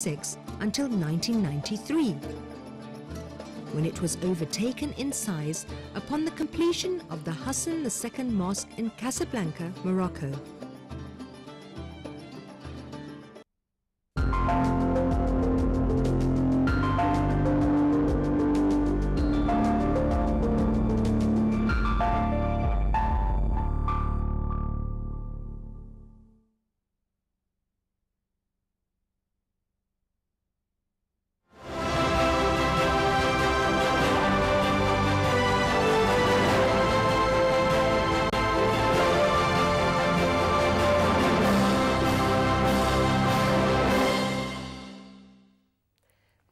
PSX until 1993, when it was overtaken in size upon the completion of the Hassan II Mosque in Casablanca, Morocco.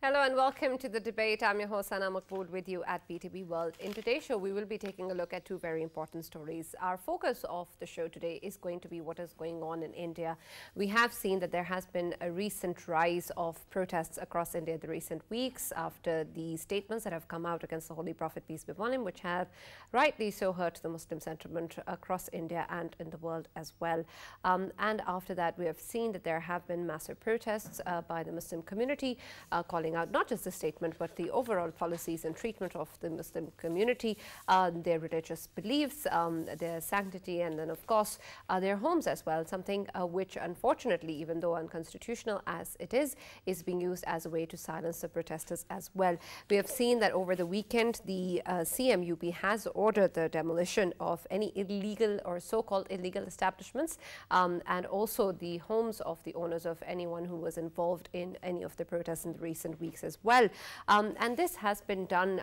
Hello and welcome to the debate. I'm your host, Maqbool, with you at PTV World. In today's show, we will be taking a look at two very important stories. Our focus of the show today is going to be what is going on in India. We have seen that there has been a recent rise of protests across India in the recent weeks after the statements that have come out against the Holy Prophet, peace be upon him, which have rightly so hurt the Muslim sentiment across India and in the world as well. And after that, we have seen that there have been massive protests by the Muslim community calling out not just the statement but the overall policies and treatment of the Muslim community, their religious beliefs, their sanctity, and then of course their homes as well, something which unfortunately, even though unconstitutional as it is being used as a way to silence the protesters as well. We have seen that over the weekend the CMUP has ordered the demolition of any illegal or so-called illegal establishments and also the homes of the owners of anyone who was involved in any of the protests in the recent weeks as well. And this has been done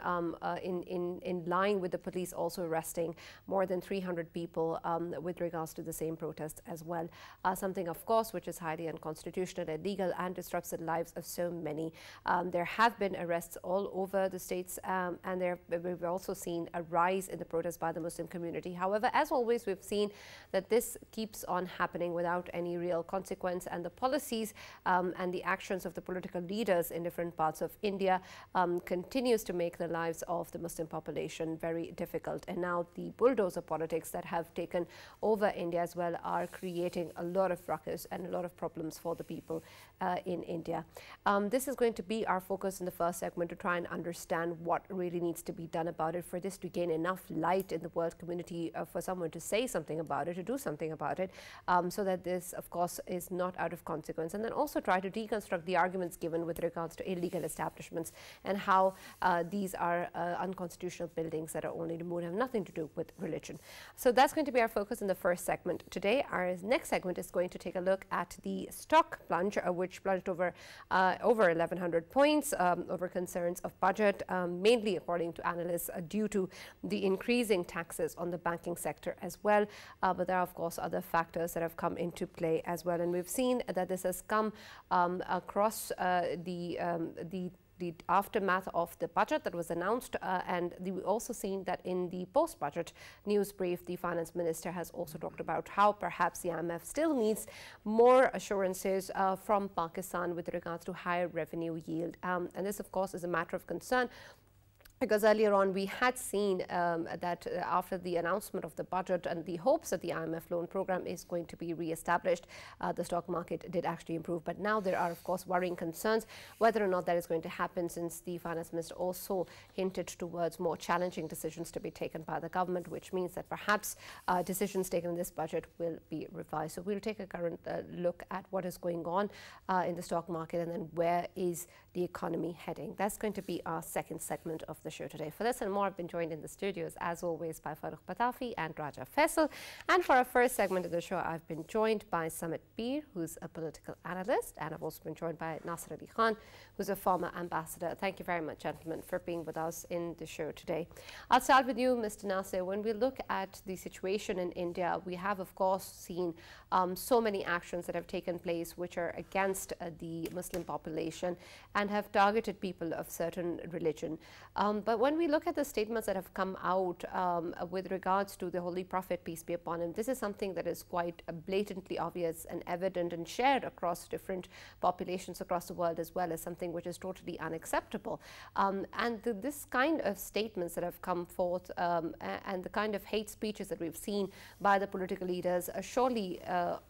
in line with the police also arresting more than 300 people with regards to the same protest as well. Something, of course, which is highly unconstitutional, illegal, and disrupts the lives of so many. There have been arrests all over the states, and we've also seen a rise in the protests by the Muslim community. However, as always, we've seen that this keeps on happening without any real consequence, and the policies and the actions of the political leaders in different parts of India continues to make the lives of the Muslim population very difficult. And now the bulldozer politics that have taken over India as well are creating a lot of ruckus and a lot of problems for the people in India. This is going to be our focus in the first segment, to try and understand what really needs to be done about it, for this to gain enough light in the world community for someone to say something about it, to do something about it, so that this, of course, is not out of consequence. And then also try to deconstruct the arguments given with regards to illegal establishments and how these are unconstitutional buildings that are only removed, have nothing to do with religion. So that's going to be our focus in the first segment today. Our next segment is going to take a look at the stock plunge, which plunged over 1,100 points over concerns of budget, mainly according to analysts due to the increasing taxes on the banking sector as well. But there are, of course, other factors that have come into play as well. And we've seen that this has come across the aftermath of the budget that was announced, and we've also seen that in the post-budget news brief, the finance minister has also talked about how perhaps the IMF still needs more assurances from Pakistan with regards to higher revenue yield. And this, of course, is a matter of concern, because earlier on we had seen that after the announcement of the budget and the hopes that the IMF loan program is going to be re-established, the stock market did actually improve. But now there are, of course, worrying concerns whether or not that is going to happen, since the finance minister also hinted towards more challenging decisions to be taken by the government, which means that perhaps decisions taken in this budget will be revised. So we'll take a current look at what is going on in the stock market, and then where is the economy heading. That's going to be our second segment of the show today. For this and more, I've been joined in the studios, as always, by Farrukh Pitafi and Raja Faisal. And for our first segment of the show, I've been joined by Samit Peer, who's a political analyst, and I've also been joined by Nasir Ali Khan, who's a former ambassador. Thank you very much, gentlemen, for being with us in the show today. I'll start with you, Mr. Nasir. When we look at the situation in India, we have, of course, seen so many actions that have taken place which are against the Muslim population and have targeted people of certain religion. But when we look at the statements that have come out with regards to the Holy Prophet, peace be upon him, this is something that is quite blatantly obvious and evident and shared across different populations across the world, as well as something which is totally unacceptable. This kind of statements that have come forth and the kind of hate speeches that we've seen by the political leaders surely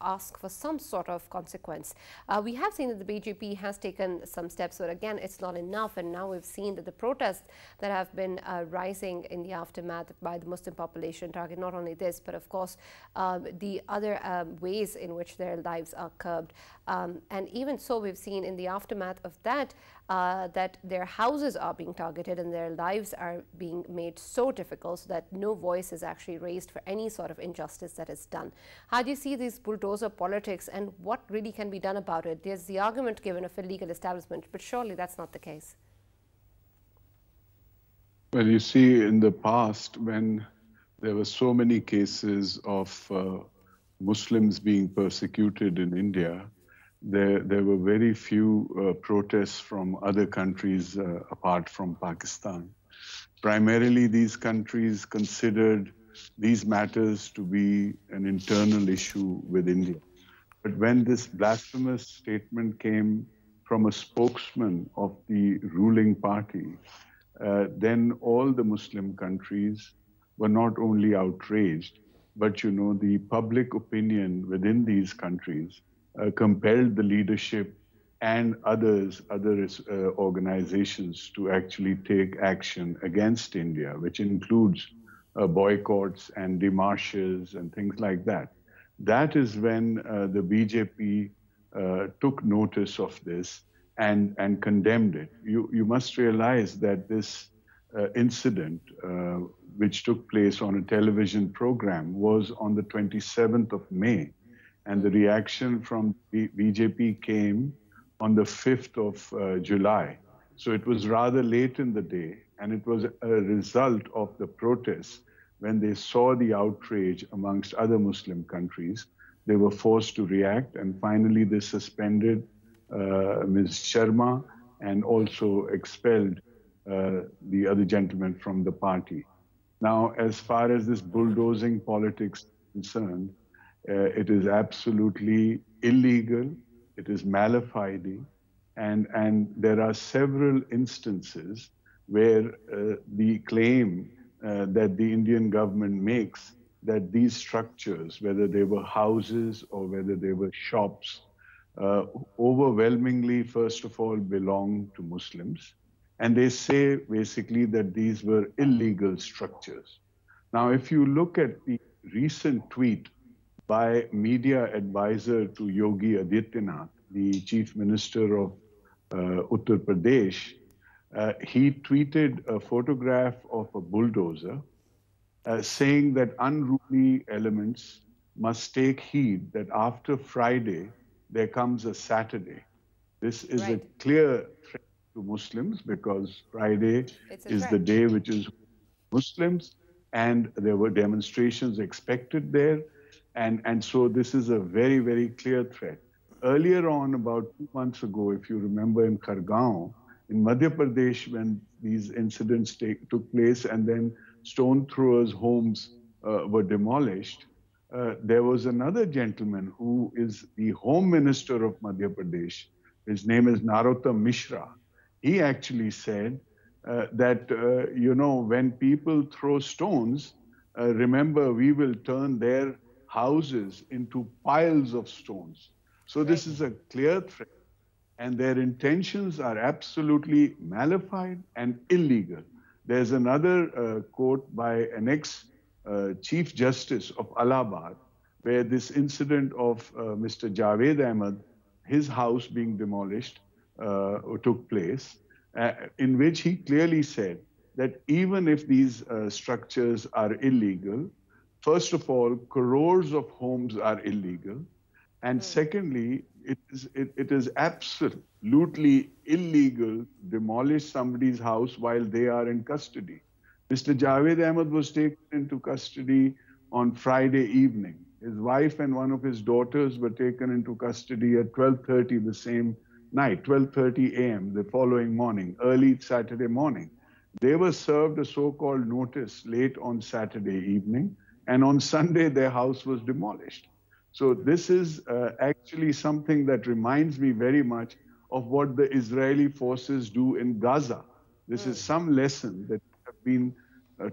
ask for some sort of consequence. We have seen that the BJP has taken some steps, but again, it's not enough. And now we've seen that the protests that have been rising in the aftermath by the Muslim population target not only this, but of course the other ways in which their lives are curbed. And even so, we've seen in the aftermath of that that their houses are being targeted and their lives are being made so difficult so that no voice is actually raised for any sort of injustice that is done. How do you see these bulldozer politics, and what really can be done about it? There's the argument given of illegal establishment, but surely that's not the case. Well, you see, in the past, when there were so many cases of Muslims being persecuted in India, there were very few protests from other countries apart from Pakistan. Primarily, these countries considered these matters to be an internal issue with India. But when this blasphemous statement came from a spokesman of the ruling party, then all the Muslim countries were not only outraged, but, you know, the public opinion within these countries compelled the leadership and other organizations to actually take action against India, which includes boycotts and demarches and things like that. That is when the BJP took notice of this and condemned it. You must realize that this incident, which took place on a television program, was on the 27th of May. And the reaction from the BJP came on the 5th of July. So it was rather late in the day, and it was a result of the protests. When they saw the outrage amongst other Muslim countries, they were forced to react, and finally they suspended Ms. Sharma and also expelled the other gentleman from the party. Now, as far as this bulldozing politics is concerned, it is absolutely illegal, it is malafide, and there are several instances where the claim that the Indian government makes that these structures, whether they were houses or whether they were shops, overwhelmingly, first of all, belong to Muslims. And they say basically that these were illegal structures. Now, if you look at the recent tweet by media advisor to Yogi Adityanath, the chief minister of Uttar Pradesh, he tweeted a photograph of a bulldozer saying that unruly elements must take heed that after Friday, there comes a Saturday. This is a clear threat to Muslims because Friday is the day which is Muslims, and there were demonstrations expected there. And so this is a very, very clear threat. Earlier on, about 2 months ago, if you remember, in Khargaon, in Madhya Pradesh, when these incidents took place and then stone throwers' homes were demolished, there was another gentleman who is the Home Minister of Madhya Pradesh. His name is Narottam Mishra. He actually said that, you know, when people throw stones, remember, we will turn their houses into piles of stones. So this is a clear threat, and their intentions are absolutely malafide and illegal. There's another quote by an ex-Chief Justice of Allahabad, where this incident of Mr. Javed Ahmed, his house being demolished, took place, in which he clearly said that even if these structures are illegal, first of all, crores of homes are illegal. And secondly, it is absolutely illegal to demolish somebody's house while they are in custody. Mr. Javed Ahmed was taken into custody on Friday evening. His wife and one of his daughters were taken into custody at 12:30 the same night, 12:30 a.m. the following morning, early Saturday morning. They were served a so-called notice late on Saturday evening, and on Sunday their house was demolished. So this is actually something that reminds me very much of what the Israeli forces do in Gaza. This is some lesson that have been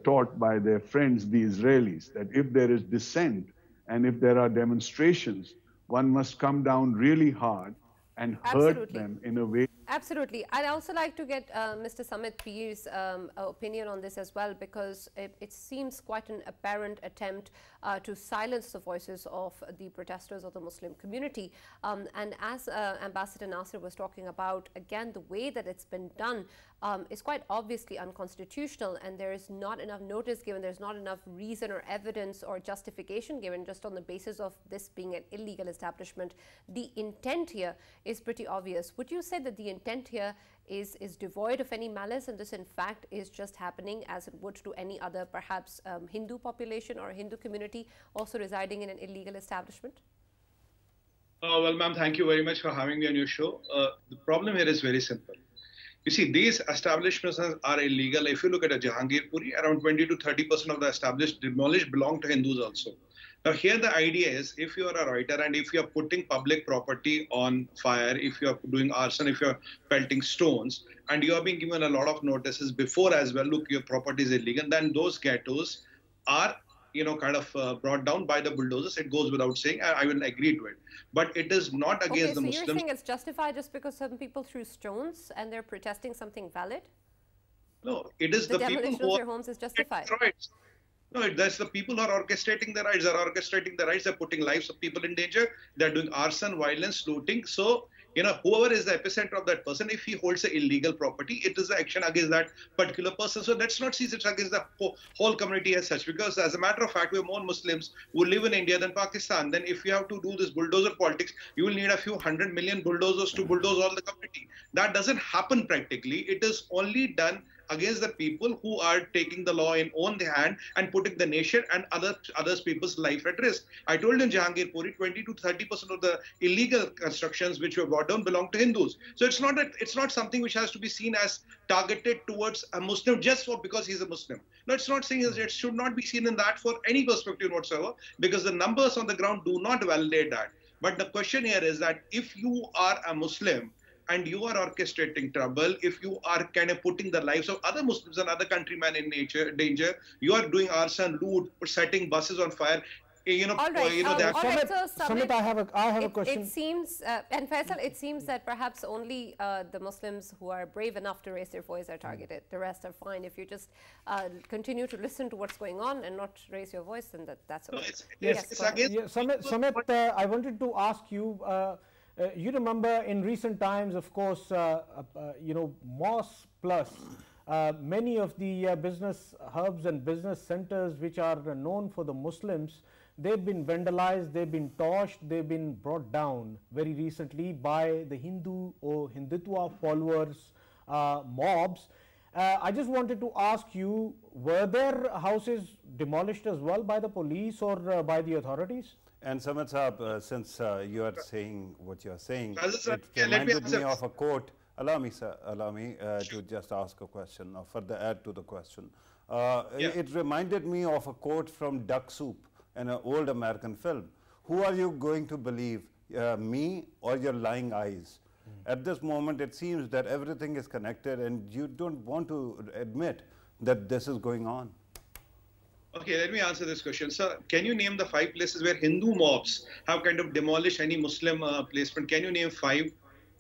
taught by their friends, the Israelis, that if there is dissent and if there are demonstrations, one must come down really hard and hurt them in a way. Absolutely. I'd also like to get Mr. Samit Pir's opinion on this as well, because it seems quite an apparent attempt to silence the voices of the protesters of the Muslim community. And as Ambassador Nasser was talking about, again, the way that it's been done is quite obviously unconstitutional, and there is not enough notice given, there's not enough reason or evidence or justification given just on the basis of this being an illegal establishment. The intent here is pretty obvious. Would you say that the intent here is devoid of any malice, and this in fact is just happening as it would to any other perhaps Hindu population or Hindu community also residing in an illegal establishment? Well, ma'am, thank you very much for having me on your show. The problem here is very simple. You see, these establishments are illegal. If you look at a Jahangir Puri, around 20 to 30% of the established demolished belong to Hindus also. Now, here the idea is, if you are a writer and if you are putting public property on fire, if you are doing arson, if you are pelting stones, and you are being given a lot of notices before as well, look, your property is illegal, then those ghettos are, kind of brought down by the bulldozers. It goes without saying. I will agree to it. But it is not against the Muslims. So you're saying it's justified just because some people threw stones and they're protesting something valid? No, it is the people who are their homes is justified. Right. No, that's the people who are orchestrating the riots. They're putting lives of people in danger. They're doing arson, violence, looting. So, whoever is the epicenter of that person, if he holds an illegal property, it is the action against that particular person. So let's not see it against the whole community as such, because as a matter of fact, we have more Muslims who live in India than Pakistan. Then if you have to do this bulldozer politics, you will need a few 100 million bulldozers to bulldoze all the community. That doesn't happen practically. It is only done against the people who are taking the law in own hand and putting the nation and others people's life at risk. I told you in Jahangir Puri, 20 to 30% of the illegal constructions which were brought down belong to Hindus. So it's not something which has to be seen as targeted towards a Muslim just because he's a Muslim. No, it's not saying it should not be seen in that for any perspective whatsoever, because the numbers on the ground do not validate that. But the question here is that if you are a Muslim and you are orchestrating trouble, if you are kind of putting the lives of other Muslims and other countrymen in danger, you are doing arson, loot, setting buses on fire. All right, so Samit, I have a question. It seems, and Faisal, it seems that perhaps only the Muslims who are brave enough to raise their voice are targeted. The rest are fine. If you just continue to listen to what's going on and not raise your voice, then that's okay. Samit, I wanted to ask you, you remember in recent times, of course, Mosque Plus, many of the business hubs and business centers which are known for the Muslims, they've been vandalized, they've been torched, they've been brought down very recently by the Hindu or Hindutva followers mobs. I just wanted to ask you, were there houses demolished as well by the police or by the authorities? And Samit Saab, since you are saying what you are saying, it reminded me of a quote. Allow me to just ask a question or further add to the question. It reminded me of a quote from Duck Soup, an old American film. Who are you going to believe, me or your lying eyes? At this moment, it seems that everything is connected and you don't want to admit that this is going on. Okay, let me answer this question. Sir, can you name the 5 places where Hindu mobs have kind of demolished any Muslim placement? Can you name 5?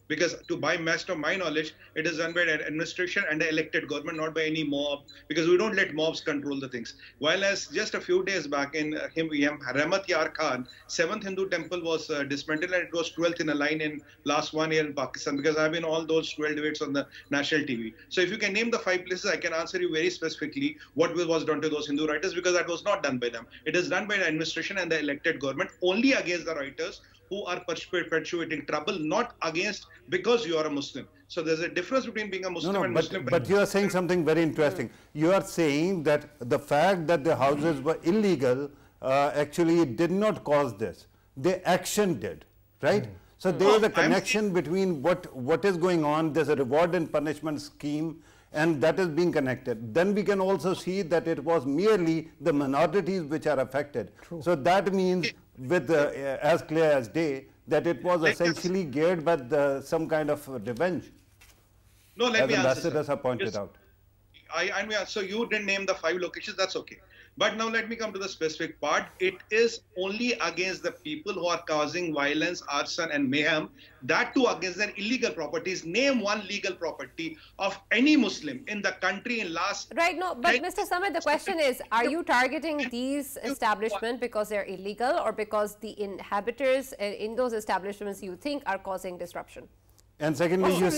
Because to my best of my knowledge, it is done by an administration and the elected government, not by any mob, because we don't let mobs control the things. While as just a few days back in Rahmat Yar Khan, 7th Hindu temple was dismantled and it was 12th in a line in last 1 year in Pakistan, because I've been all those 12 debates on the national TV. So if you can name the 5 places, I can answer you very specifically what was done to those Hindu writers, because that was not done by them. It is done by the administration and the elected government only against the writers who are perpetuating trouble, not against because you are a Muslim. So there's a difference between being a Muslim and Muslim. But you are saying something very interesting. You are saying that the fact that the houses were illegal actually did not cause this. The action did, right? So there is a connection between what is going on. There's a reward and punishment scheme, and that is being connected. Then we can also see that it was merely the minorities which are affected. True. So that means, with as clear as day, that it was essentially geared with some kind of revenge. No, let me answer. Ambassadors have pointed out. So you didn't name the 5 locations, that's okay. But now let me come to the specific part. It is only against the people who are causing violence, arson and mayhem, that too against their illegal properties. Name one legal property of any Muslim in the country in last... Right, no, but Mr. Samit, the question is, are you targeting these establishments because they're illegal or because the inhabitants in those establishments you think are causing disruption? And secondly, you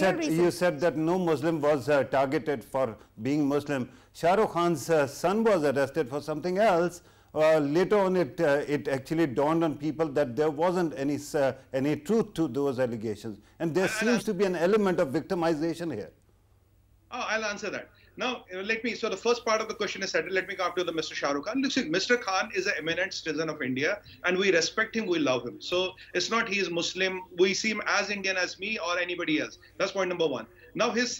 said that no Muslim was targeted for being Muslim. Shah Rukh Khan's son was arrested for something else. Later on, it actually dawned on people that there wasn't any truth to those allegations, and there seems to be an element of victimization here. Oh, I'll answer that. Now, so the first part of the question is settled. Let me come to the Mr. Shah Rukh Khan. Listen, Mr. Khan is an eminent citizen of India, and we respect him, we love him. So it's not he is Muslim, we see him as Indian as me or anybody else. That's point number 1. Now, if his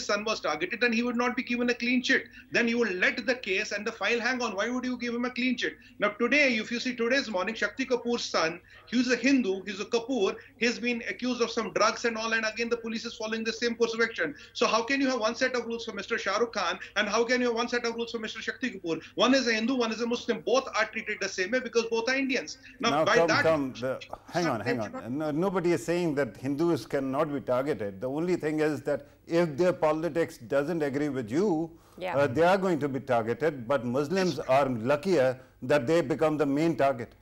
son was targeted, then he would not be given a clean sheet. Then you will let the case and the file hang on. Why would you give him a clean sheet? Now, today, if you see today's morning, Shakti Kapoor's son, he's a Hindu, he's a Kapoor, he's been accused of some drugs and all, and again, the police is following the same course of action. So how can you have one set of rules for Mr. Shah Rukh Khan, and how can you have one set of rules for Mr. Shakti Kapoor? One is a Hindu, one is a Muslim. Both are treated the same way because both are Indians. Now hang on. No, nobody is saying that Hindus cannot be targeted. The only thing is that if their politics doesn't agree with you, they are going to be targeted, but Muslims are luckier that they become the main target.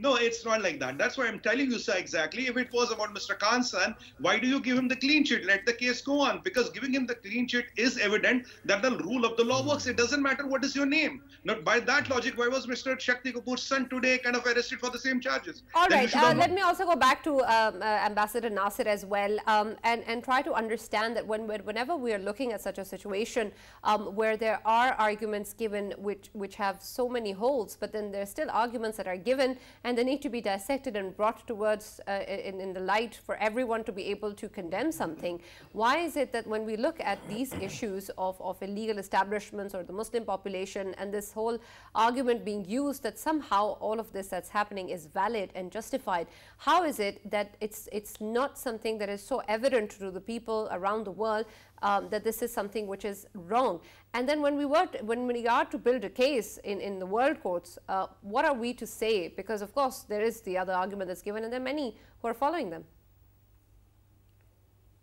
No, it's not like that. That's why I'm telling you, sir, exactly. If it was about Mr. Khan's son, why do you give him the clean sheet? Let the case go on. Because giving him the clean sheet is evident that the rule of the law works. It doesn't matter what is your name. Now, by that logic, why was Mr. Shakti Kapoor's son today kind of arrested for the same charges? All right. Let me also go back to Ambassador Nasir as well, and try to understand that whenever we are looking at such a situation where there are arguments given which have so many holes, but then there's still arguments that are given, and they need to be dissected and brought towards in the light for everyone to be able to condemn something. Why is it that when we look at these issues of illegal establishments or the Muslim population and this whole argument being used that somehow all of this that's happening is valid and justified, how is it that it's not something that is so evident to the people around the world that this is something which is wrong? And then when we are to build a case in the world courts, what are we to say? Because of course there is the other argument that's given, and there are many who are following them.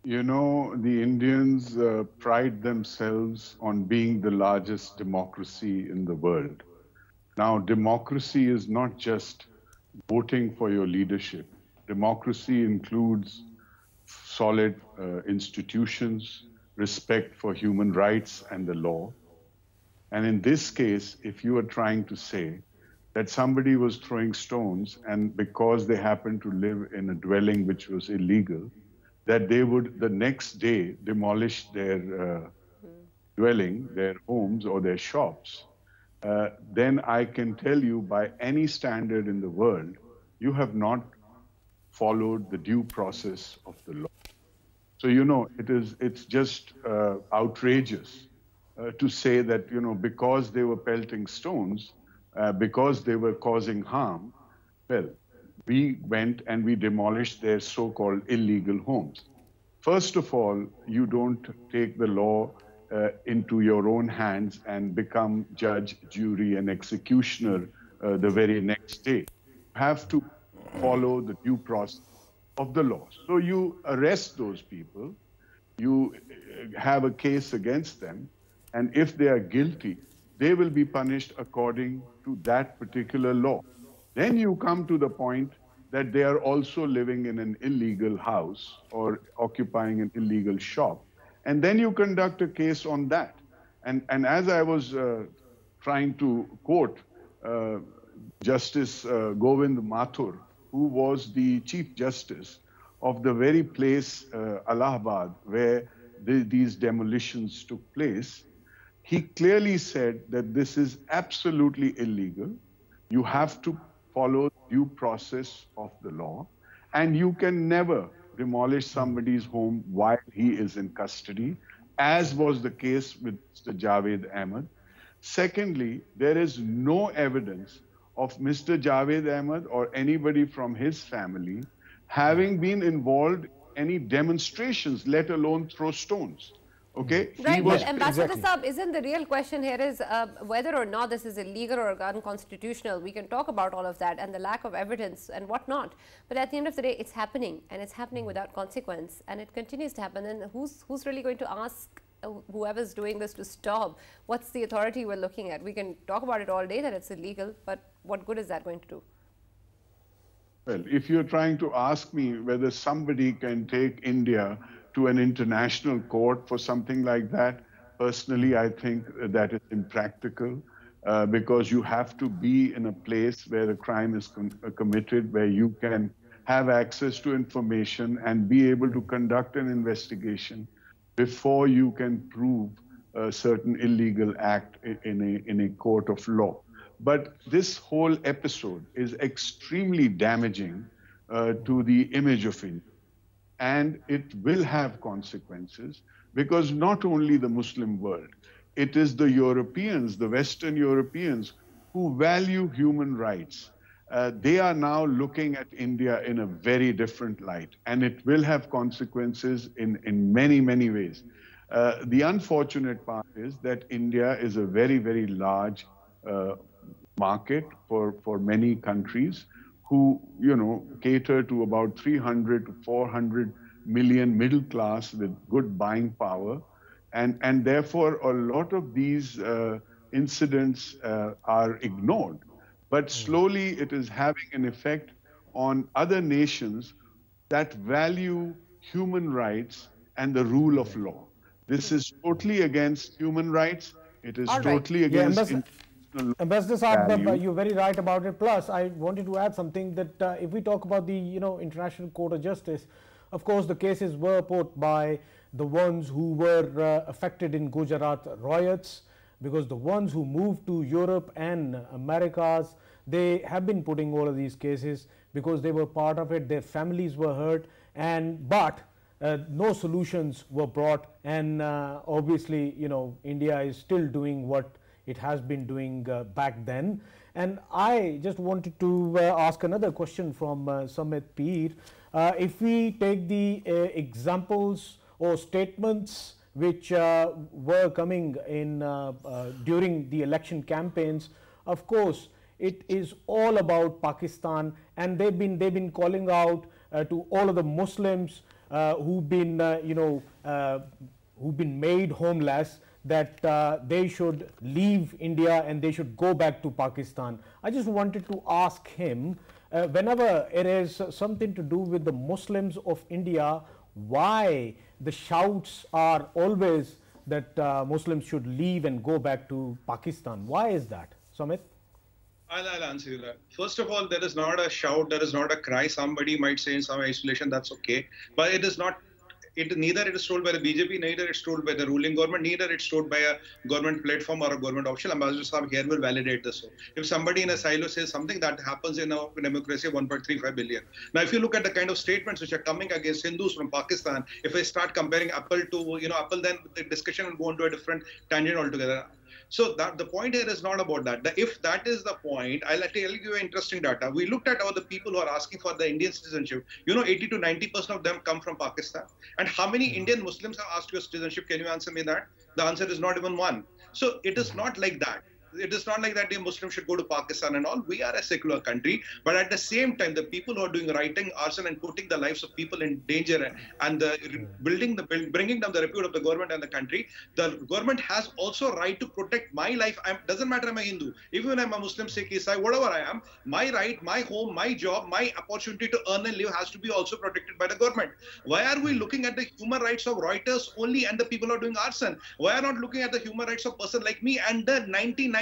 You know, the Indians pride themselves on being the largest democracy in the world. Now, democracy is not just voting for your leadership. Democracy includes solid institutions, respect for human rights and the law. And in this case, if you are trying to say that somebody was throwing stones and because they happened to live in a dwelling which was illegal, that they would the next day demolish their dwelling, their homes or their shops, then I can tell you by any standard in the world, you have not followed the due process of the law. So, you know, it's just outrageous to say that, you know, because they were pelting stones, because they were causing harm, well, we went and we demolished their so-called illegal homes. First of all, you don't take the law into your own hands and become judge, jury, and executioner the very next day. You have to follow the due process of the law. So you arrest those people, you have a case against them, and if they are guilty, they will be punished according to that particular law. Then you come to the point that they are also living in an illegal house or occupying an illegal shop. And then you conduct a case on that. And as I was trying to quote Justice Govind Mathur, who was the Chief Justice of the very place, Allahabad, where these demolitions took place, he clearly said that this is absolutely illegal. You have to follow due process of the law, and you can never demolish somebody's home while he is in custody, as was the case with Mr. Javed Ahmed. Secondly, there is no evidence of Mr. Javed Ahmed or anybody from his family having been involved in any demonstrations, let alone throw stones. Okay? Right, but Ambassador Saab, isn't the real question here is whether or not this is illegal or unconstitutional? We can talk about all of that and the lack of evidence and whatnot. But at the end of the day, it's happening, and it's happening without consequence, and it continues to happen. And who's really going to ask whoever's doing this to stop? What's the authority we're looking at? We can talk about it all day that it's illegal, but what good is that going to do? Well, if you're trying to ask me whether somebody can take India to an international court for something like that, personally, I think that is impractical because you have to be in a place where a crime is committed, where you can have access to information and be able to conduct an investigation before you can prove a certain illegal act in a court of law. But this whole episode is extremely damaging to the image of India. And it will have consequences because not only the Muslim world, it is the Europeans, the Western Europeans who value human rights. They are now looking at India in a very different light, and it will have consequences in many, many ways. The unfortunate part is that India is a very, very large market for many countries who, cater to about 300 to 400 million middle class with good buying power. And therefore, a lot of these incidents are ignored. But slowly it is having an effect on other nations that value human rights and the rule of law. This is totally against human rights. It is totally against... Ambassador Saab, you're very right about it. Plus, I wanted to add something that if we talk about the International Court of Justice, of course, the cases were put by the ones who were affected in Gujarat riots, because the ones who moved to Europe and Americas, they have been putting all of these cases because they were part of it. Their families were hurt, but no solutions were brought. And obviously, India is still doing what it has been doing back then. And I just wanted to ask another question from Samit Peer. If we take the examples or statements which were coming in during the election campaigns, of course, it is all about Pakistan, and they've been calling out to all of the Muslims who've been made homeless, that they should leave India and they should go back to Pakistan. I just wanted to ask him, whenever it is something to do with the Muslims of India, why the shouts are always that Muslims should leave and go back to Pakistan? Why is that? Samit? I'll answer you that. First of all, there is not a shout, there is not a cry. Somebody might say in some isolation, that's okay. But it is not. Neither it is told by the BJP, neither it's told by the ruling government, neither it's told by a government platform or a government official. Ambassador Saab here will validate this. If somebody in a silo says something, that happens in a democracy of 1.35 billion. Now, if you look at the kind of statements which are coming against Hindus from Pakistan, if I start comparing Apple to, Apple, then the discussion will go into a different tangent altogether. So the point here is not about that. If that is the point, I'll tell you interesting data. We looked at all the people who are asking for the Indian citizenship. 80 to 90% of them come from Pakistan. And how many Indian Muslims have asked your citizenship? Can you answer me that? The answer is not even one. So it is not like that. It is not like that the Muslims should go to Pakistan and all. We are a secular country, but at the same time, the people who are doing rioting, arson, and putting the lives of people in danger and bringing down the repute of the government and the country, the government has also right to protect my life. Doesn't matter I'm a Hindu, even when I'm a Muslim, Sikh, Isai, whatever I am, my right, my home, my job, my opportunity to earn and live has to be also protected by the government. Why are we looking at the human rights of rioters only and the people who are doing arson? Why are not looking at the human rights of a person like me and the 99.99%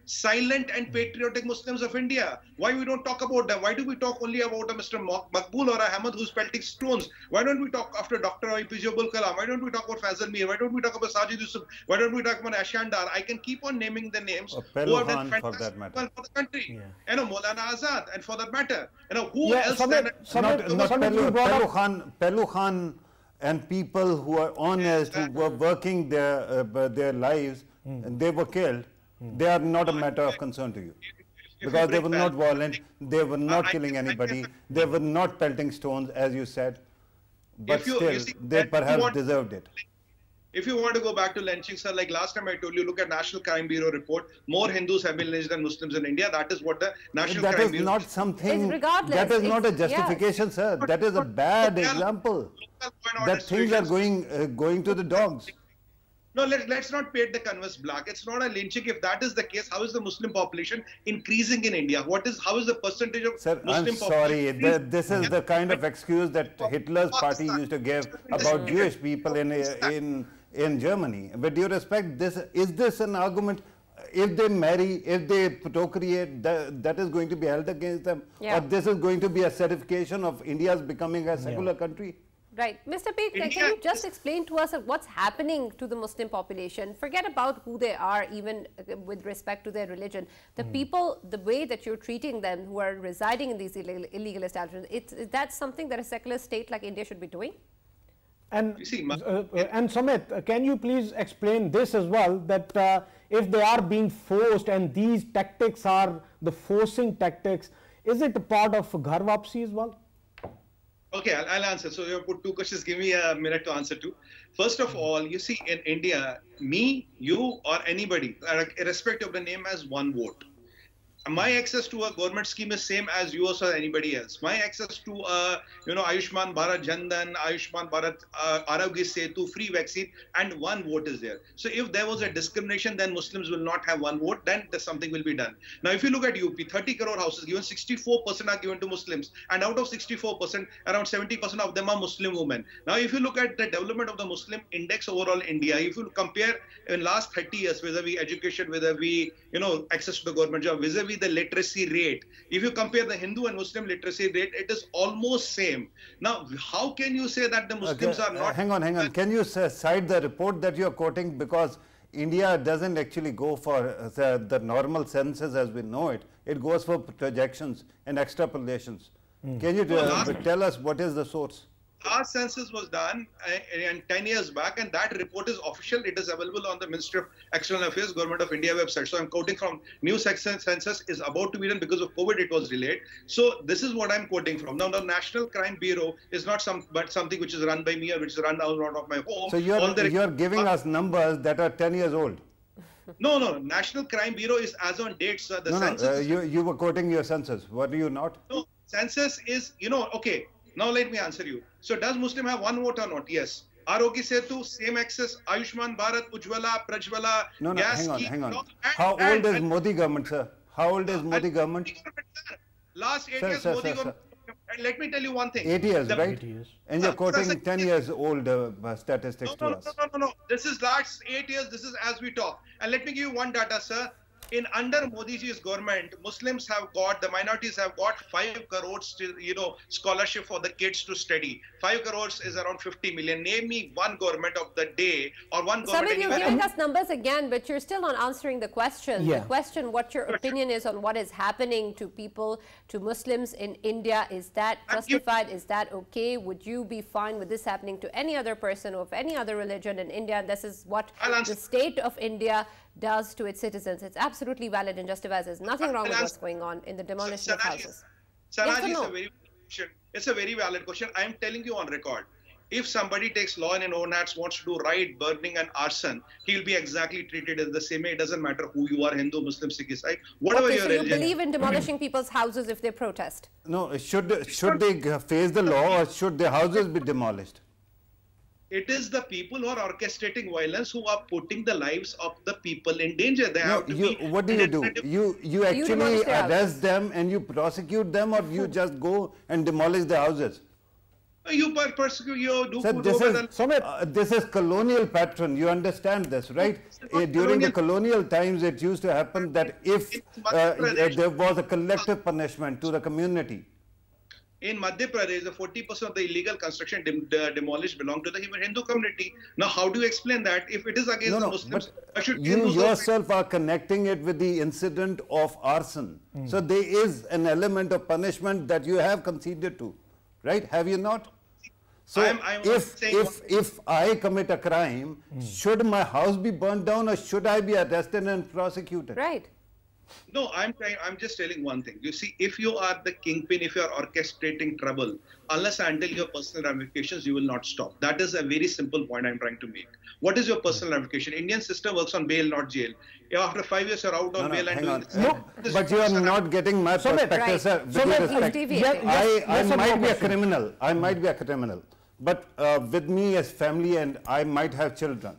silent and patriotic Muslims of India? Why we don't talk about them? Why do we talk only about a Mr. Maqbool or a Ahmed who's pelting stones? Why don't we talk after Dr. APJ Abul Kalam? Why don't we talk about Faisal Mir? Why don't we talk about Sajid Yusuf? Why don't we talk about Ashandar? I can keep on naming the names who have done fantastic well for the country. Yeah. Maulana Azad, and for that matter, who else? Pellu Khan and people who are honest, who were working their lives, and they were killed, they are not a matter of concern to you. Because they were not violent, they were not killing anybody, they were not pelting stones, as you said, but still, they perhaps deserved it. If you want to go back to lynching, sir, like last time I told you, look at National Crime Bureau report. More Hindus have been lynched than Muslims in India. That is what the National Crime Bureau... That is not something... That is not a justification, sir. That is a bad example. That things are going to the dogs. No, let's not paint the canvas black. It's not a lynching. If that is the case, how is the Muslim population increasing in India? How is the percentage of Muslim population? Sir, I'm sorry. This is the kind of excuse that Hitler's party used to give about Jewish people in Germany. With due respect, is this an argument? If they marry, if they procreate, that is going to be held against them? Yeah. Or this is going to be a certification of India's becoming a secular country? Right. Mr. Peek, can you just explain to us what's happening to the Muslim population? Forget about who they are, even with respect to their religion. The people, the way that you're treating them who are residing in these illegal establishments, is that something that a secular state like India should be doing? And Sumit, can you please explain this as well, that if they are being forced and these tactics are the forcing tactics, is it a part of Ghar Wapsi as well? Okay, I'll answer. So you put two questions. Give me a minute to answer two. First of all, you see in India, me, you or anybody, irrespective of the name, has one vote. My access to a government scheme is same as yours or anybody else. My access to Ayushman Bharat Jandan, Ayushman Bharat Arogya Setu, free vaccine, and one vote is there. So if there was a discrimination, then Muslims will not have one vote, then something will be done. Now if you look at UP, 30 crore houses given, 64% are given to Muslims, and out of 64%, around 70% of them are Muslim women. Now if you look at the development of the Muslim index overall India, if you compare in last 30 years vis-a-vis education, vis-a-vis access to the government job, vis-a-vis the literacy rate. If you compare the Hindu and Muslim literacy rate, it is almost same. Now, how can you say that the Muslims are not... Hang on. Can you cite the report that you are quoting? Because India doesn't actually go for the normal census as we know it. It goes for projections and extrapolations. Can you tell us what is the source? Our census was done 10 years back, and that report is official. It is available on the Ministry of External Affairs, Government of India website. So I'm quoting from new census is about to be done because of COVID. It was delayed. So this is what I'm quoting from. Now, the National Crime Bureau is not something which is run by me or which is run out of my home. So you're giving us numbers that are 10 years old. No. National Crime Bureau is as on date, sir. The census. You were quoting your census. What do you not? No, census is, okay. Now let me answer you. So does Muslim have one vote or not? Yes. Arogya Setu, same access, Ayushman Bharat, Ujwala, Prajwala, gas hang on. How old is Modi government, sir? How old is Modi government? Last 8 years, Modi government. Let me tell you one thing. 8 years, right? 8 years. And you're quoting 10 years old statistics to us. No. This is last 8 years. This is as we talk. And let me give you one data, sir. In under Modi's government, Muslims have got, the minorities have got 5 crores, scholarship for the kids to study. 5 crores is around 50 million. Name me one government of the day or one government. Samit, you're giving us numbers again, but you're still not answering the question. Yeah. The question, what your opinion is on what is happening to people, to Muslims in India. Is that justified? Is that okay? Would you be fine with this happening to any other person of any other religion in India? And this is what the state of India does to its citizens. It's absolutely valid and justified. There's nothing wrong with what's going on in the demolition of houses. Sanaji, it's a very valid question. I am telling you on record. If somebody takes law in his own hands, wants to do riot, burning and arson, he'll be exactly treated as the same way. It doesn't matter who you are, Hindu, Muslim, Sikh, Isai, whatever your religion. So you believe in demolishing people's houses if they protest? No, should they face the law or should their houses be demolished? It is the people who are orchestrating violence who are putting the lives of the people in danger. They have to be. What do you do? You actually arrest them and you prosecute them, or you just go and demolish the houses? You persecute, you do. Sir, this is colonial pattern. You understand this, right? During the colonial times, it used to happen that if there was a collective punishment to the community. In Madhya Pradesh, 40% of the illegal construction demolished belong to the Hindu community. Now, how do you explain that? If it is against the Muslims, you yourself are connecting it with the incident of arson. So there is an element of punishment that you have conceded to, right? Have you not? So if I commit a crime, should my house be burnt down or should I be arrested and prosecuted? Right. No, I'm just telling one thing. You see, if you are the kingpin, if you are orchestrating trouble, unless and until your personal ramifications, you will not stop. That is a very simple point I'm trying to make. What is your personal ramification? Indian system works on bail, not jail. After 5 years, you're out on bail and doing this. No, but you are not getting my perspective, sir. With respect, I might be a criminal. I might be a criminal. But with me as family, and I might have children.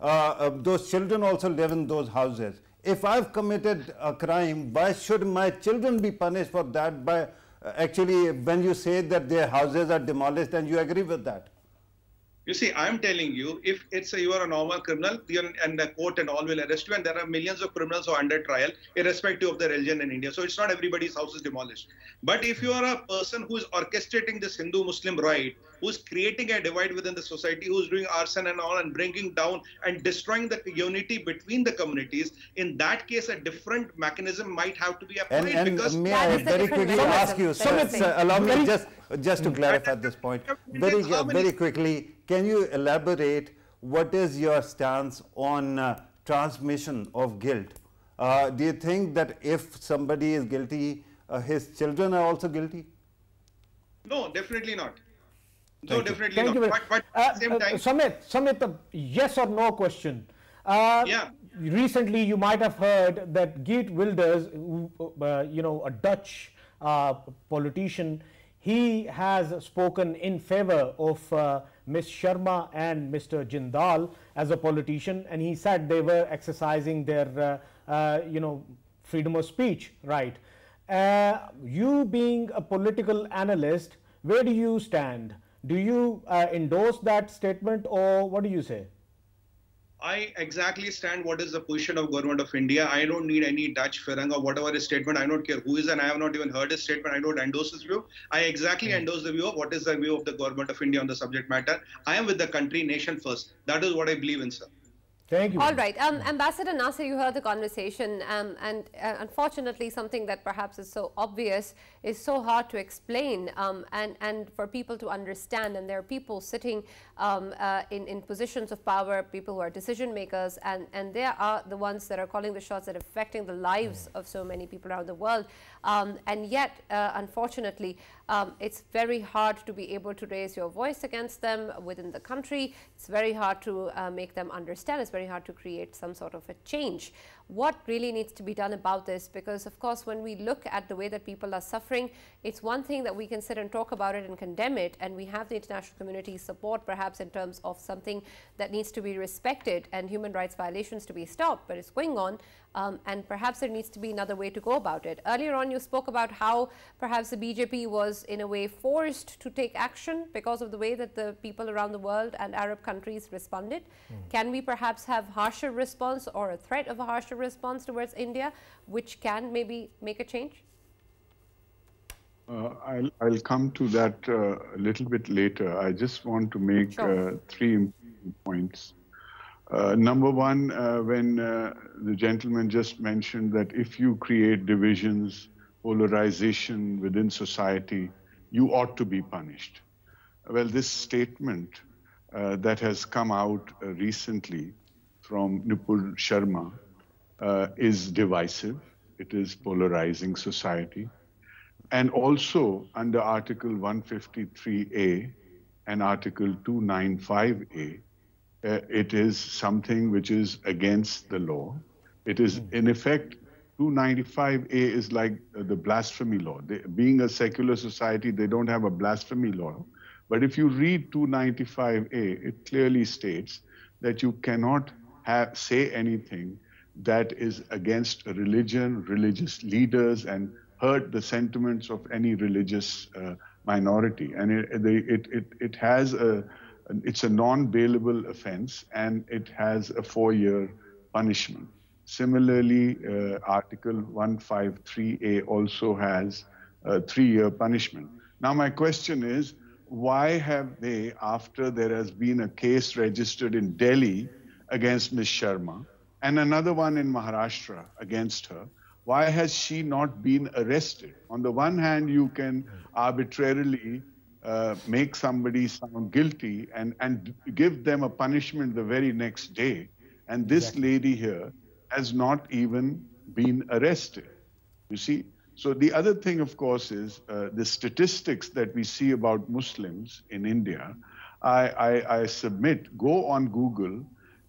Those children also live in those houses. If I've committed a crime, why should my children be punished for that? By actually, when you say that their houses are demolished, and you agree with that? You see, I'm telling you, if you are a normal criminal, and the court and all will arrest you, and there are millions of criminals who are under trial, irrespective of their religion in India. So it's not everybody's house is demolished. But if you are a person who is orchestrating this Hindu-Muslim right, who's creating a divide within the society, who's doing arson and all, and bringing down and destroying the unity between the communities, in that case, a different mechanism might have to be applied. And may I very quickly ask you, sir, allow me just to clarify this point, very quickly, can you elaborate what is your stance on transmission of guilt? Do you think that if somebody is guilty, his children are also guilty? No, definitely not. No, definitely not. But at the same time, Samit, a yes or no question. Yeah. Recently, you might have heard that Geert Wilders, a Dutch politician, he has spoken in favor of Ms. Sharma and Mr. Jindal as a politician, and he said they were exercising their, freedom of speech, right? You being a political analyst, where do you stand? Do you endorse that statement, or what do you say? I exactly stand what is the position of government of India. I don't need any Dutch Farrukh or whatever his statement. I don't care who is, and I have not even heard his statement. I don't endorse his view. I exactly endorse the view of what is the view of the government of India on the subject matter. I am with the country, nation first. That is what I believe in, sir. Thank you. All right. Ambassador Nasser, you heard the conversation, and unfortunately something that perhaps is so obvious is so hard to explain and for people to understand. And there are people sitting in positions of power, people who are decision makers, and they are the ones that are calling the shots that are affecting the lives of so many people around the world. And yet, unfortunately, it's very hard to be able to raise your voice against them within the country. It's very hard to make them understand. It's very hard to create some sort of a change. What really needs to be done about this? Because, of course, when we look at the way that people are suffering, it's one thing that we can sit and talk about it and condemn it, and we have the international community's support perhaps in terms of something that needs to be respected and human rights violations to be stopped, but it's going on, and perhaps there needs to be another way to go about it. Earlier on, you spoke about how perhaps the BJP was in a way forced to take action because of the way that the people around the world and Arab countries responded. Can we perhaps have harsher response or a threat of a harsher response towards India, which can maybe make a change? I'll come to that a little bit later. I just want to make three important points. Number one, when the gentleman just mentioned that if you create divisions, polarization within society, you ought to be punished. Well, this statement that has come out recently from Nupur Sharma is divisive. It is polarizing society. And also under Article 153A and Article 295A, it is something which is against the law. It is, in effect, 295A is like the blasphemy law. Being a secular society, they don't have a blasphemy law. But if you read 295A, it clearly states that you cannot say anything that is against a religion, religious leaders, and hurt the sentiments of any religious minority. And it has it's a non-bailable offense, and it has a 4-year punishment. Similarly, Article 153A also has a 3-year punishment. Now, my question is, why have they, after there has been a case registered in Delhi against Ms. Sharma and another one in Maharashtra against her, why has she not been arrested? On the one hand, you can arbitrarily make somebody sound guilty and give them a punishment the very next day. And this lady here has not even been arrested, you see. So the other thing, of course, is the statistics that we see about Muslims in India. I submit, go on Google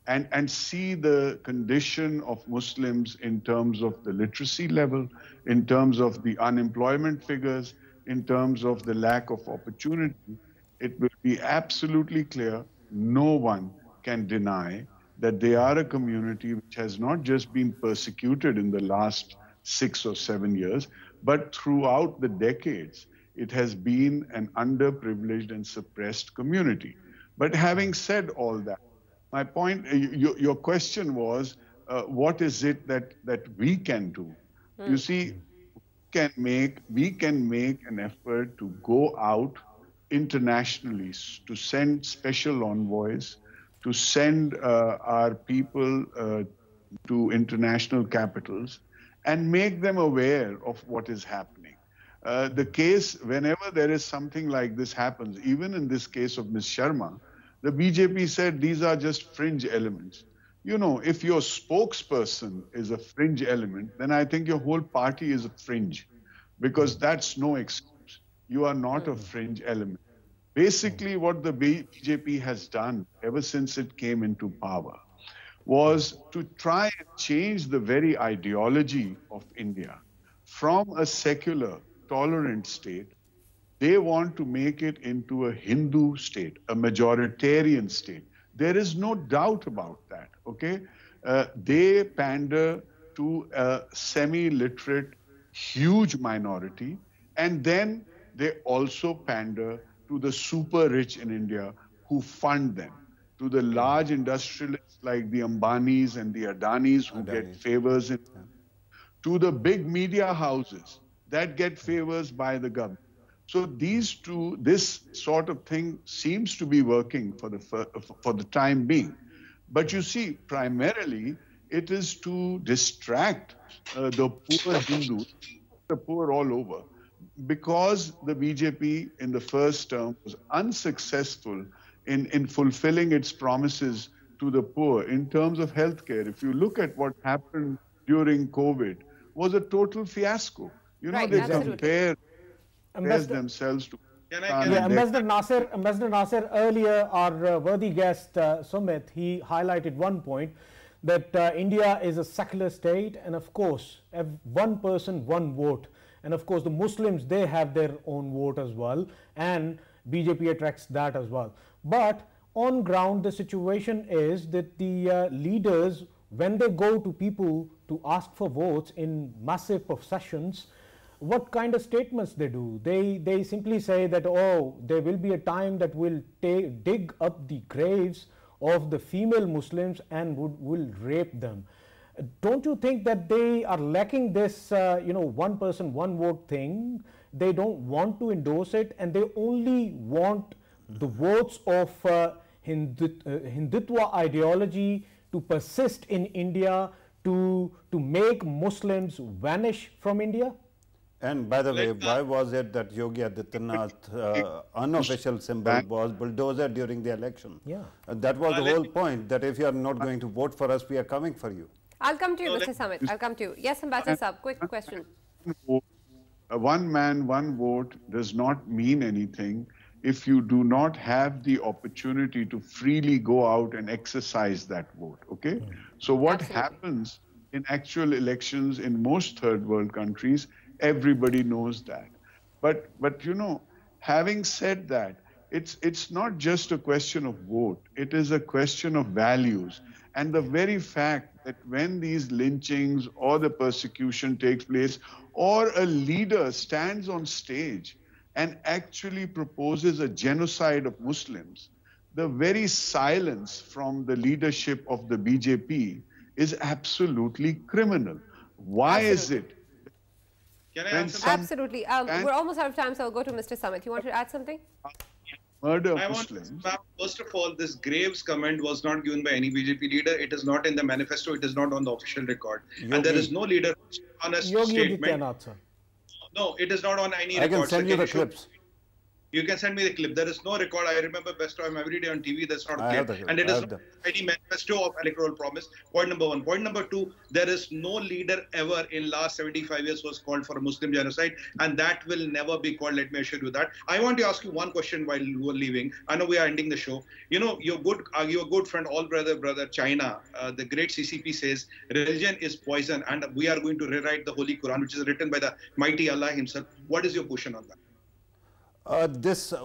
and see the condition of Muslims in terms of the literacy level, in terms of the unemployment figures, in terms of the lack of opportunity. It will be absolutely clear, no one can deny that they are a community which has not just been persecuted in the last 6 or 7 years, but throughout the decades, it has been an underprivileged and suppressed community. But having said all that, my point, your question was, what is it that we can do? You see, we can make an effort to go out internationally, to send special envoys, to send our people to international capitals and make them aware of what is happening. The case, whenever there is something like this happens, even in this case of Ms. Sharma, the BJP said these are just fringe elements. You know, if your spokesperson is a fringe element, then I think your whole party is a fringe, because that's no excuse. You are not a fringe element. Basically, what the BJP has done ever since it came into power was to try and change the very ideology of India from a secular, tolerant state. They want to make it into a Hindu state, a majoritarian state. There is no doubt about that, okay? They pander to a semi-literate, huge minority, and then they also pander to the super rich in India who fund them, to the large industrialists like the Ambanis and the Adanis who get favors, to the big media houses that get favors by the government. So this sort of thing seems to be working for the time being. But you see, primarily, it is to distract the poor Hindus, the poor all over, because the BJP in the first term was unsuccessful in fulfilling its promises to the poor in terms of healthcare. If you look at what happened during COVID, was a total fiasco. You know, they compare themselves to... Ambassador Nasser, earlier, our worthy guest, Sumit, he highlighted one point, that India is a secular state, and of course, one person, one vote. And of course, the Muslims, they have their own vote as well, and BJP attracts that as well. But on ground, the situation is that the leaders, when they go to people to ask for votes in massive processions, what kind of statements they do? They simply say that, oh, there will be a time that we'll dig up the graves of the female Muslims and will rape them. Don't you think that they are lacking this, one person, one vote thing? They don't want to endorse it, and they only want the votes of Hindutva ideology to persist in India, to make Muslims vanish from India? And by the way, why was it that Yogi Adityanath's unofficial symbol was bulldozer during the election? Yeah. That was the whole point, that if you are not going to vote for us, we are coming for you. I'll come to you, Mr. Samit. I'll come to you. Yes, Ambassador Saab, quick question. One man, one vote does not mean anything if you do not have the opportunity to freely go out and exercise that vote, okay? So what happens in actual elections in most third world countries, everybody knows that. But you know, having said that, it's not just a question of vote, it is a question of values. And the very fact that when these lynchings or the persecution takes place, or a leader stands on stage and actually proposes a genocide of Muslims, the very silence from the leadership of the BJP is absolutely criminal. Why is it? Can I answer? Absolutely. We're almost out of time, so I'll go to Mr. Samit. You want to add something? Murder Muslims. First of all, this Graves comment was not given by any BJP leader. It is not in the manifesto. It is not on the official record. Yogi. And there is no leader on a statement. No, it is not on any record. I can send you the clips. You can send me the clip. There is no record. I remember best time every day on TV. That's not clear. And it is not any manifesto of electoral promise. Point number one. Point number two, there is no leader ever in last 75 years was called for a Muslim genocide. And that will never be called. Let me assure you that. I want to ask you one question while you are leaving. I know we are ending the show. You know, your good friend, all brother China, the great CCP says religion is poison and we are going to rewrite the Holy Quran, which is written by the mighty Allah himself. What is your position on that?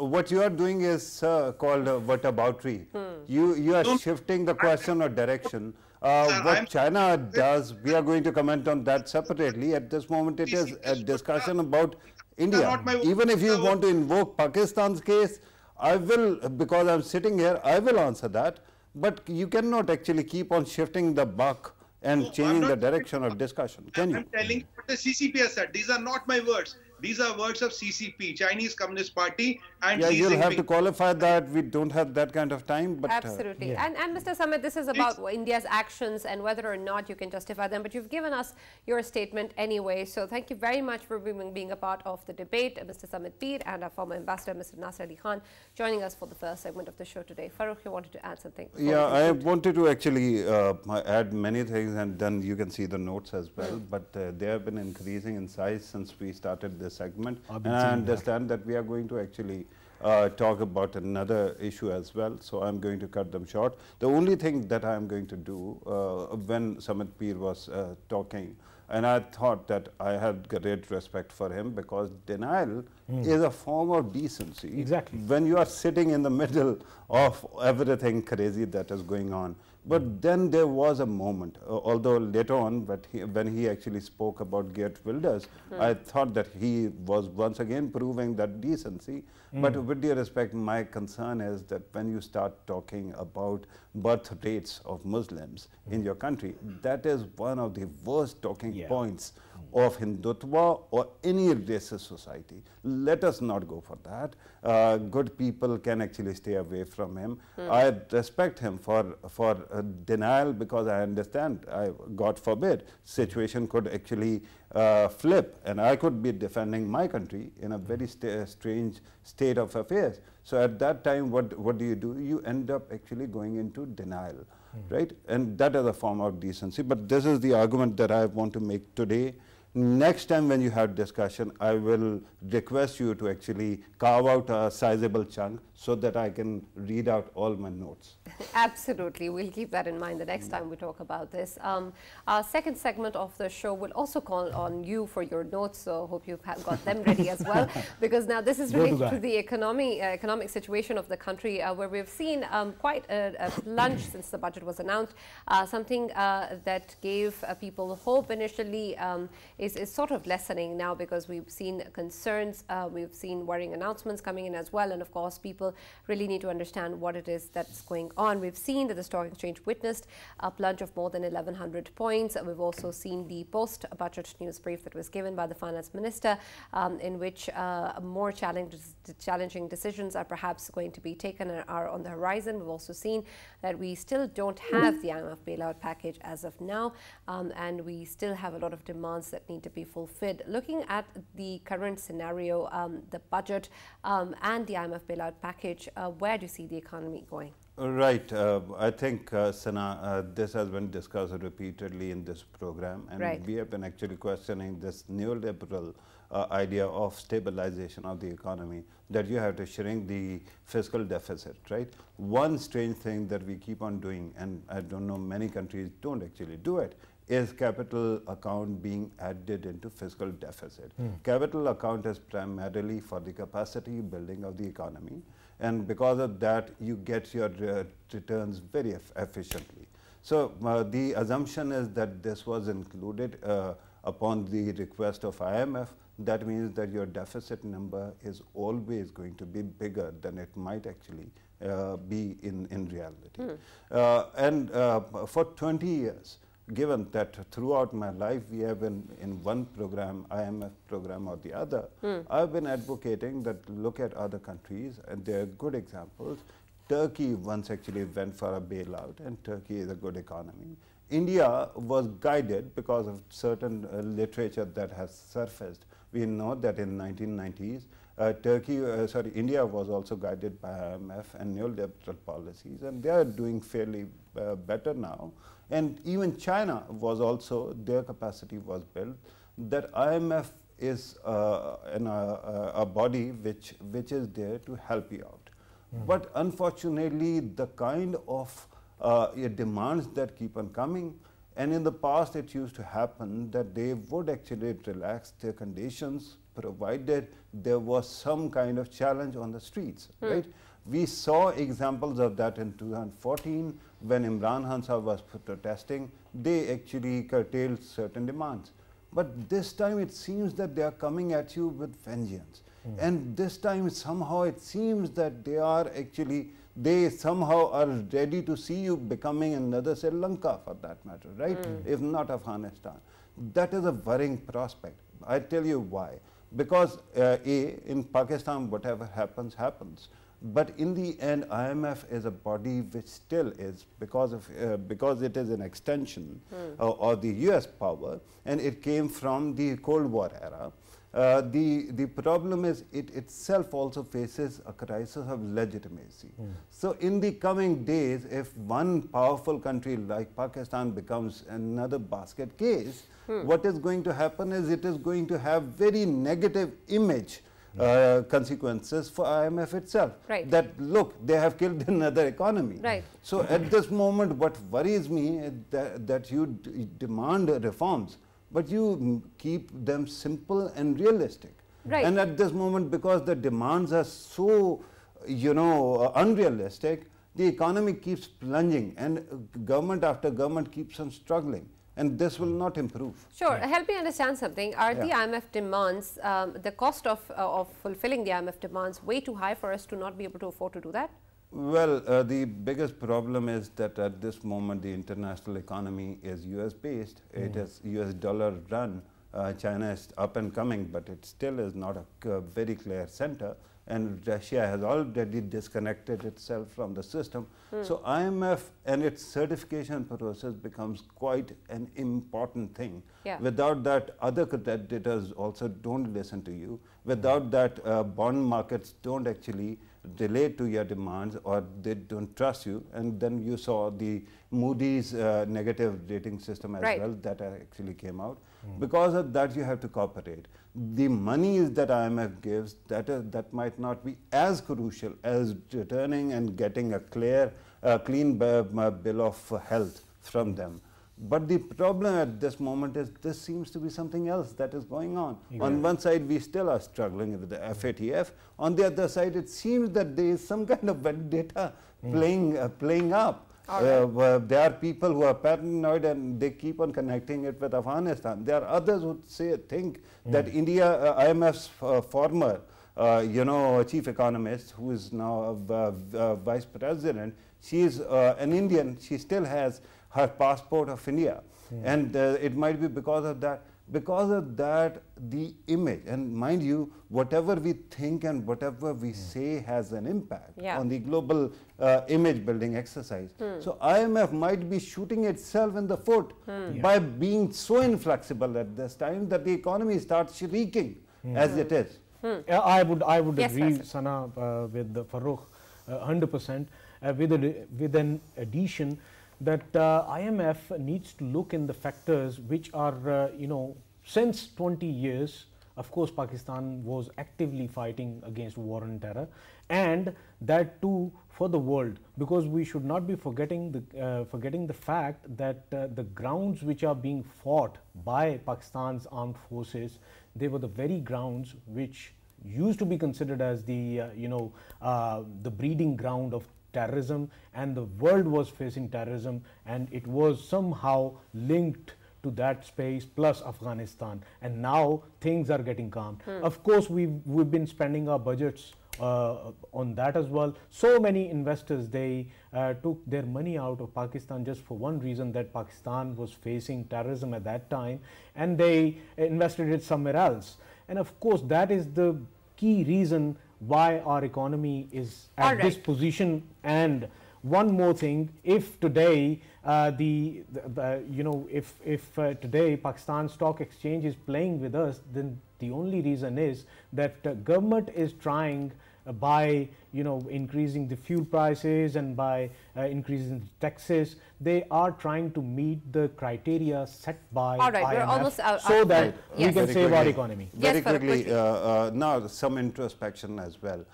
What you are doing is called whataboutery. You are shifting the question or direction. What China does, we are going to comment on that separately. At this moment, it is a discussion about India. Even if you want to invoke Pakistan's case, I will, because I'm sitting here, I will answer that. But you cannot actually keep on shifting the buck and changing the direction of discussion, can you? I'm telling you what the CCP has said. These are not my words. These are words of CCP, Chinese Communist Party, and yeah, you'll have to qualify that. We don't have that kind of time. But absolutely. And Mr. Samit, this is about India's actions and whether or not you can justify them. But you've given us your statement anyway. So thank you very much for being a part of the debate, Mr. Samit Peer and our former ambassador, Mr. Nasir Ali Khan, joining us for the first segment of the show today. Farrukh, you wanted to add something? Yeah, I wanted to actually add many things, and then you can see the notes as well. But they have been increasing in size since we started this segment, and I understand that we are going to actually talk about another issue as well, so I'm going to cut them short. The only thing that I'm going to do when Samit Peer was talking, and I thought that I had great respect for him, because denial is a form of decency. Exactly. When you are sitting in the middle of everything crazy that is going on. But then there was a moment, although later on, when he actually spoke about Geert Wilders, I thought that he was once again proving that decency. But with due respect, my concern is that when you start talking about birth rates of Muslims in your country, that is one of the worst talking points of Hindutva or any racist society. Let us not go for that. Good people can actually stay away from him. I respect him for denial, because I understand, God forbid, situation could actually flip and I could be defending my country in a very strange state of affairs. So at that time, what do? You end up actually going into denial, right? And that is a form of decency. But this is the argument that I want to make today. Next time when you have discussion, I will request you to actually carve out a sizable chunk so that I can read out all my notes. Absolutely. We'll keep that in mind the next time we talk about this. Our second segment of the show will also call on you for your notes, so hope you've got them ready as well, because now this is related to the economic situation of the country, where we've seen quite a plunge since the budget was announced. Something that gave people hope initially is sort of lessening now, because we've seen concerns, we've seen worrying announcements coming in as well, and of course people really need to understand what it is that's going on. We've seen that the stock exchange witnessed a plunge of more than 1,100 points. We've also seen the post-budget news brief that was given by the finance minister, in which more challenging decisions are perhaps going to be taken and are on the horizon. We've also seen that we still don't have the IMF bailout package as of now, and we still have a lot of demands that need to be fulfilled. Looking at the current scenario, the budget and the IMF bailout package, where do you see the economy going? Right. I think, Sana, this has been discussed repeatedly in this program, and we have been actually questioning this neoliberal idea of stabilization of the economy, that you have to shrink the fiscal deficit, right? One strange thing that we keep on doing, and I don't know, many countries don't actually do it, is capital account being added into fiscal deficit. Capital account is primarily for the capacity building of the economy, and because of that you get your returns very efficiently. So the assumption is that this was included upon the request of IMF. That means that your deficit number is always going to be bigger than it might actually be in reality. And for 20 years, given that throughout my life we have been in one program, IMF program or the other, I've been advocating that look at other countries, and there are good examples. Turkey once actually went for a bailout, and Turkey is a good economy. India was guided because of certain literature that has surfaced. We know that in 1990s, India was also guided by IMF and neoliberal policies, and they are doing fairly better now. And even China was also, their capacity was built. That IMF is a body which is there to help you out. But unfortunately, the kind of demands that keep on coming, and in the past it used to happen that they would actually relax their conditions provided there was some kind of challenge on the streets, right? We saw examples of that in 2014 when Imran Khan Sahab was protesting. They actually curtailed certain demands. But this time it seems that they are coming at you with vengeance. And this time somehow it seems that they somehow are ready to see you becoming another Sri Lanka for that matter, right? If not Afghanistan. That is a worrying prospect. I tell you why. Because in Pakistan, whatever happens, happens. But in the end, IMF is a body which still is, because it is an extension of the US power, and it came from the Cold War era. The problem is it itself also faces a crisis of legitimacy. So in the coming days, if one powerful country like Pakistan becomes another basket case, what is going to happen is it is going to have very negative image consequences for IMF itself. Right. That look, they have killed another economy. Right. So at this moment, what worries me is that you demand reforms, but you keep them simple and realistic. Right. And at this moment, because the demands are so, unrealistic, the economy keeps plunging, and government after government keeps on struggling. And this will not improve. Sure. Help me understand something. Are the IMF demands, the cost of fulfilling the IMF demands, way too high for us to not be able to afford to do that? Well, the biggest problem is that at this moment the international economy is US based. It is US dollar run. China is up and coming, but it still is not a very clear center. And Russia has already disconnected itself from the system. So IMF and its certification process becomes quite an important thing. Without that, other creditors also don't listen to you. Without that, bond markets don't actually relate to your demands, or they don't trust you. And then you saw the Moody's negative rating system as well that actually came out. Because of that, you have to cooperate. The monies that IMF gives, that might not be as crucial as returning and getting a clean bill of health from them. But the problem at this moment is this seems to be something else that is going on. On one side, we still are struggling with the FATF. On the other side, it seems that there is some kind of vendetta playing up. There are people who are paranoid and they keep on connecting it with Afghanistan. There are others who think that India, IMF's former chief economist, who is now vice president, she is an Indian. She still has her passport of India, and it might be because of that. Because of that, the image, and mind you, whatever we think and whatever we say has an impact on the global image building exercise. So IMF might be shooting itself in the foot by being so inflexible at this time that the economy starts shrieking as it is. I would agree, Sana, with Farrukh 100%, with an addition that IMF needs to look in the factors which are, since 20 years, of course, Pakistan was actively fighting against war and terror, and that too for the world, because we should not be forgetting the fact that the grounds which are being fought by Pakistan's armed forces, they were the very grounds which used to be considered as the breeding ground of terrorism, and the world was facing terrorism, and it was somehow linked to that space plus Afghanistan, and now things are getting calm. Of course, we've been spending our budgets on that as well. So many investors, they took their money out of Pakistan just for one reason, that Pakistan was facing terrorism at that time, and they invested it somewhere else. And of course, that is the key reason why our economy is at this position, and one more thing, if today if today Pakistan Stock Exchange is playing with us, then the only reason is that government is trying by increasing the fuel prices and by increasing the taxes, they are trying to meet the criteria set by IMF, we're almost out, so that yes. we can save our economy. Very yes, quickly, now some introspection as well.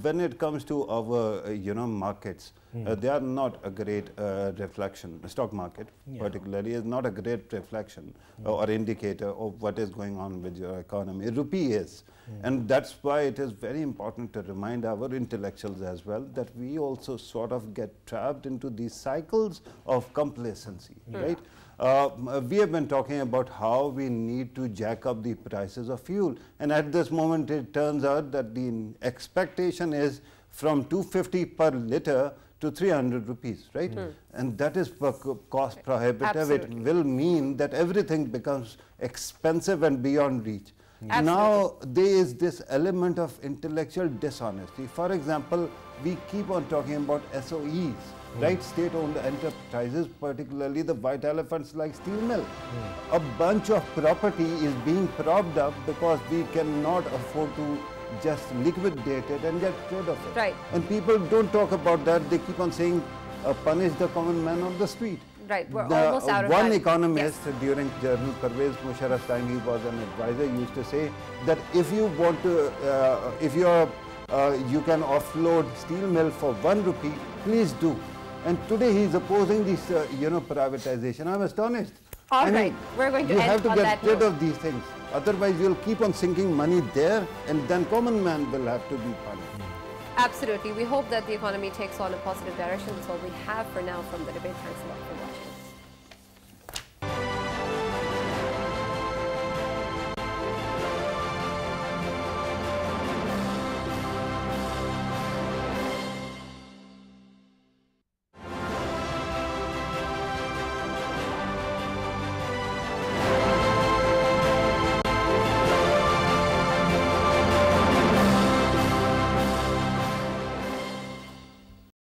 When it comes to our markets, they are not a great reflection. The stock market particularly is not a great reflection or indicator of what is going on with your economy. Rupee is. And that's why it is very important to remind our intellectuals as well that we also sort of get trapped into these cycles of complacency, right? We have been talking about how we need to jack up the prices of fuel, and at this moment it turns out that the expectation is from 250 per liter to 300 rupees, right? And that is cost prohibitive. Absolutely. It will mean that everything becomes expensive and beyond reach. Now there is this element of intellectual dishonesty. For example, we keep on talking about SOEs, right? State-owned enterprises, particularly the white elephants like steel mill. A bunch of property is being propped up because we cannot afford to just liquidate it and get rid of it. Right. And people don't talk about that. They keep on saying, punish the common man on the street. Right, we're almost out of time. One economist during General Pervez Musharraf's time, he was an advisor, used to say that if you want to, you can offload steel mill for 1 rupee, please do. And today he is opposing this, privatization. I'm astonished. All right, we're going to end on that note. You have to get rid of these things. Otherwise, you'll keep on sinking money there, and then common man will have to be punished. Absolutely. We hope that the economy takes on a positive direction. That's all we have for now from the debate. Thanks a lot for watching.